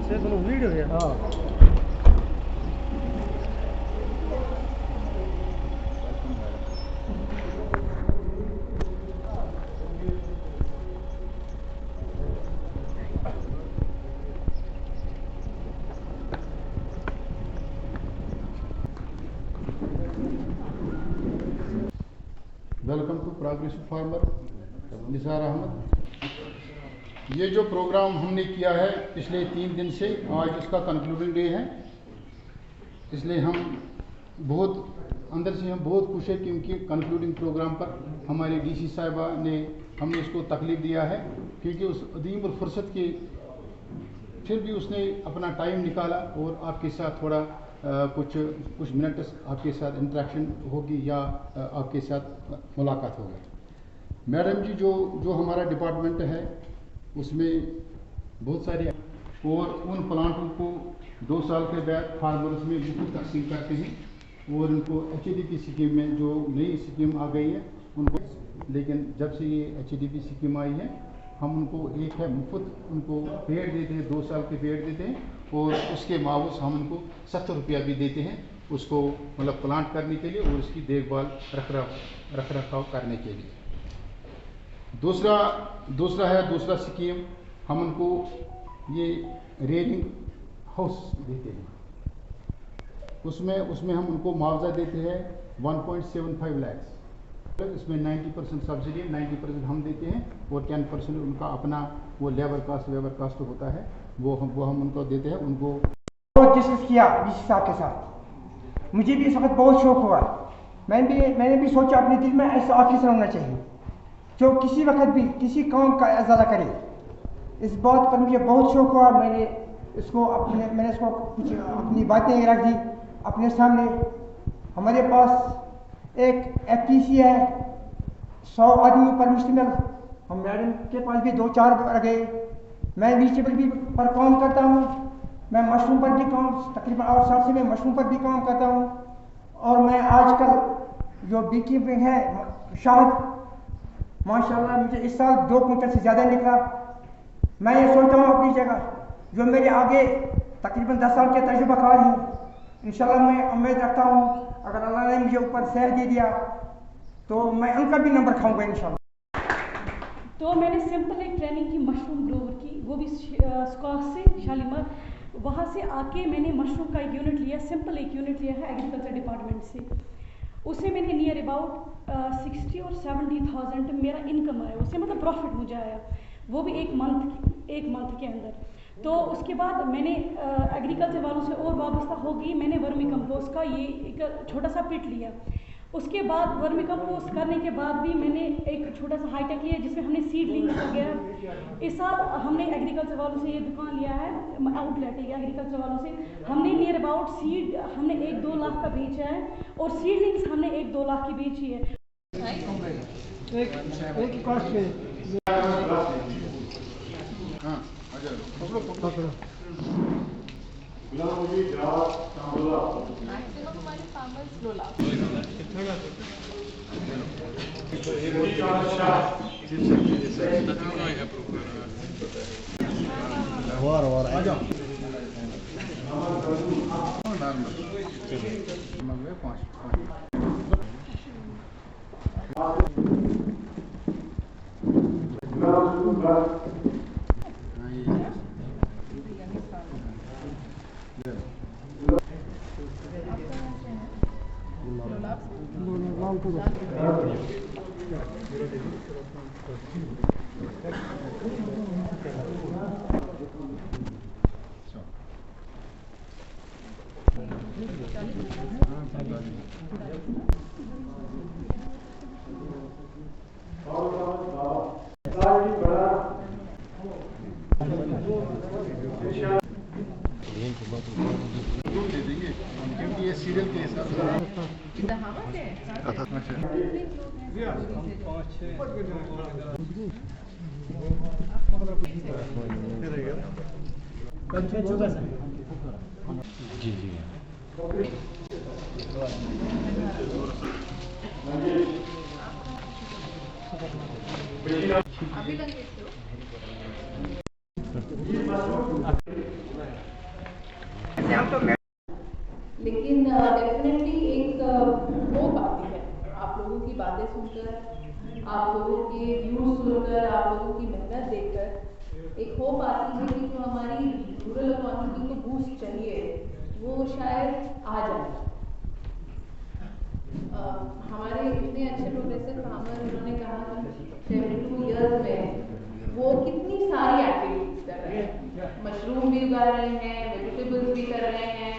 Video है। हाँ welcome to progressive farmer Nisar Ahmad. ये जो प्रोग्राम हमने किया है पिछले 3 दिन से, आज इसका कंक्लूडिंग डे है, इसलिए हम अंदर से हम बहुत खुश है क्योंकि कंक्लूडिंग प्रोग्राम पर हमारे डीसी साहिबा ने हमने इसको तकलीफ दिया है, क्योंकि उस अदीम और फुर्सत की फिर भी उसने अपना टाइम निकाला और आपके साथ थोड़ा कुछ मिनट आपके साथ इंटरेक्शन होगी या आपके साथ मुलाकात होगी। मैडम जी जो हमारा डिपार्टमेंट है उसमें बहुत सारे और उन प्लांटों को 2 साल के बाद फार्मर्स में मुफ्त तकसीम करते हैं और उनको HDP स्कीम में जो नई स्कीम आ गई है उनको, लेकिन जब से ये HDP स्कीम आई है हम उनको एक है मुफ्त उनको पेड़ देते हैं, 2 साल के पेड़ देते हैं और उसके बावजूद हम उनको 70 रुपया भी देते हैं उसको मतलब प्लांट करने के लिए और उसकी देखभाल रख रखाव करने के लिए। दूसरा स्कीम हम उनको ये रेलिंग हाउस देते हैं, उसमें हम उनको मुआवजा देते हैं 1.75 लाख। इसमें 90% सब्सिडी 90% हम देते हैं और 10% उनका अपना वो लेबर कास्ट होता है, वो हम उनको देते हैं। उनको बहुत डिस्कस किया डीसी साहब के साथ, मुझे भी इस वक्त बहुत शौक हुआ। मैंने भी सोचा अपने दिल में ऐसा ऑफिसर होना चाहिए जो किसी वक्त भी किसी काम का इजाला करे। इस बात पर मुझे बहुत शौक हुआ। मैंने इसको कुछ अपनी बातें रख दी अपने सामने। हमारे पास एक FPC है 100 आदमियों पर मुश्तमिल, हम मैडम के पास भी 2-4 आ गए। मैं वेजिटेबल भी पर काम करता हूँ, मैं मशरूम पर भी तकरीबन 8 साल से मैं मशरूम पर भी काम करता हूँ। और मैं आजकल जो बी कीपिंग है शहद, माशाल्लाह मुझे इस साल 2 क्विंटल से ज़्यादा निकला। मैं ये सोचता हूँ अपनी जगह जो मेरे आगे तकरीबन 10 साल के तजुर्बाकार हैं, इंशाल्लाह मैं उम्मीद रखता हूँ अगर अल्लाह ने मुझे ऊपर सैर दे दिया तो मैं उनका भी नंबर खाऊंगा इंशाल्लाह। तो मैंने सिंपल एक ट्रेनिंग की मशरूम ग्रोवर की, वो भी स्कॉच से शालीमार। वहाँ से आके मैंने मशरूम का एक यूनिट लिया, सिंपल एक यूनिट लिया है एग्रीकल्चर डिपार्टमेंट से। उससे मैंने नियर अबाउट 60 और 70,000 मेरा इनकम आया, उससे मतलब प्रॉफिट मुझे आया, वो भी एक मंथ के अंदर। तो उसके बाद मैंने एग्रीकल्चर वालों से और वाबस्ता हो गई, मैंने वर्मी कंपोस्ट का ये एक छोटा सा पिट लिया। उसके बाद वर्मी कंपोस्ट करने के बाद भी मैंने एक छोटा सा हाईटेक लिया जिसमें हमने सीडलिंग्स वगैरह। इस साल हमने एग्रीकल्चर वालों से ये दुकान लिया है, आउटलेट है एग्रीकल्चर वालों से। हमने नियर अबाउट सीड हमने 1-2 लाख का बेचा है और सीडलिंग्स हमने 1-2 लाख की बेची है। एक कॉस्ट पे मैक्सिमम हमारे फार्मर्स 2 लाख। वार आ जाओ। दे देंगे क्योंकि ये सीरियल के हिसाब से जी जी अभी लगे मेहनत देखकर एक होप आती है कि जो हमारी रूरल इकोनॉमी को बूस्ट चाहिए वो शायद आ जाए। हमारे इतने अच्छे प्रोग्रेसिव फार्मर, उन्होंने कहा कि 72 ईयर्स में वो कितनी सारी एक्टिविटीज कर रहे हैं, मशरूम भी उगा रहे हैं, वेजिटेबल्स भी कर रहे हैं,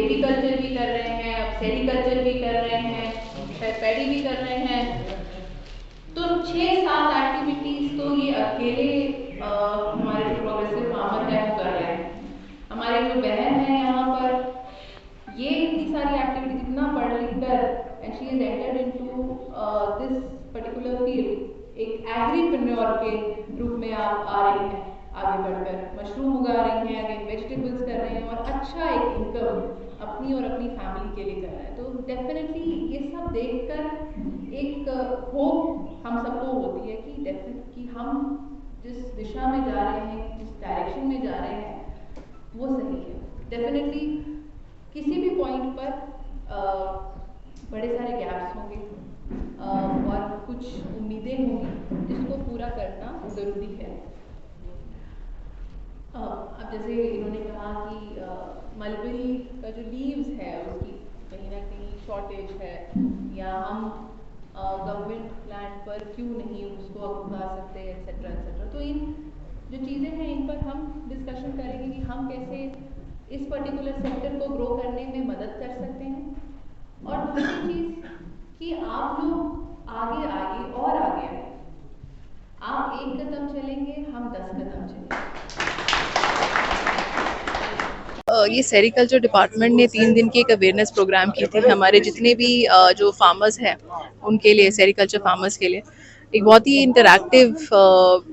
एपीकल्चर भी कर रहे हैं, अब सेरीकल्चर भी कर रहे हैं, शायद पैडी भी कर रहे हैं। तो 6-7 एक्टिविटीज तो ये अकेले हमारे जो प्रोग्रेसिव फार्मर है वो कर रहे हैं। हमारे जो बहन है यहाँ पर, ये इतनी सारी एक्टिविटीज इतना पढ़ लिख कर and she is entered into this particular field, एक एग्रीप्रेन्योर के रूप में आप आ रही हैं, आगे बढ़कर मशरूम उगा रही हैं, अगेन वेजिटेबल्स कर रहे हैं और अच्छा एक इनकम अपनी और अपनी फैमिली के लिए कर रहे हैं। तो डेफिनेटली ये सब देखकर एक होप हम सबको होती है कि हम जिस दिशा में जा रहे हैं, जिस डायरेक्शन में जा रहे हैं वो सही है। डेफिनेटली किसी भी पॉइंट पर बड़े सारे गैप्स होंगे और कुछ उम्मीदें होंगी जिसको पूरा करना ज़रूरी है। अब जैसे इन्होंने कहा कि मलबेरी का जो लीव्स है उसकी कहीं ना कहीं शॉर्टेज है, या हम गवर्नमेंट लैंड पर क्यों नहीं उसको उगा सकते, एक्सेट्रा एक्सेट्रा। तो इन जो चीज़ें हैं इन पर हम डिस्कशन करेंगे कि हम कैसे इस पर्टिकुलर सेक्टर को ग्रो करने में मदद कर सकते हैं। और दूसरी चीज़ कि आप लोग आगे आगे और आगे आए, आप 1 कदम चलेंगे, हम 10 कदम चलेंगे। ये सेरिकल्चर डिपार्टमेंट ने 3 दिन की एक अवेयरनेस प्रोग्राम की थी हमारे जितने भी जो फार्मर्स हैं उनके लिए, सेरिकल्चर फार्मर्स के लिए। एक बहुत ही इंटरैक्टिव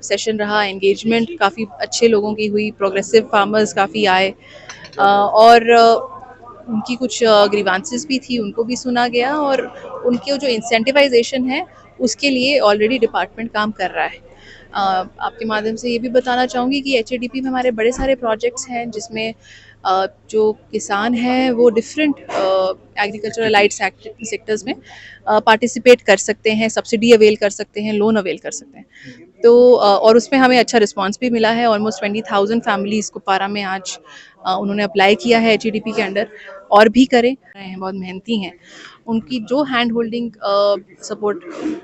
सेशन रहा, एंगेजमेंट काफ़ी अच्छे लोगों की हुई, प्रोग्रेसिव फार्मर्स काफ़ी आए और उनकी कुछ ग्रीवांसेस भी थी, उनको भी सुना गया और उनके जो इंसेंटिवाइजेशन है उसके लिए ऑलरेडी डिपार्टमेंट काम कर रहा है। आपके माध्यम से ये भी बताना चाहूँगी कि HADP में हमारे बड़े सारे प्रोजेक्ट्स हैं जिसमें जो किसान हैं वो डिफरेंट एग्रीकल्चरल अलाइड सेक्टर्स में पार्टिसिपेट कर सकते हैं, सब्सिडी अवेल कर सकते हैं, लोन अवेल कर सकते हैं। तो और उसमें हमें अच्छा रिस्पांस भी मिला है। ऑलमोस्ट 20,000 फैमिलीज़ को पारा में आज उन्होंने अप्लाई किया है HADP के अंडर, और भी करें रहे हैं, बहुत मेहनती हैं। उनकी जो हैंड होल्डिंग सपोर्ट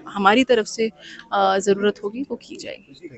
हमारी तरफ से ज़रूरत होगी वो की जाएगी।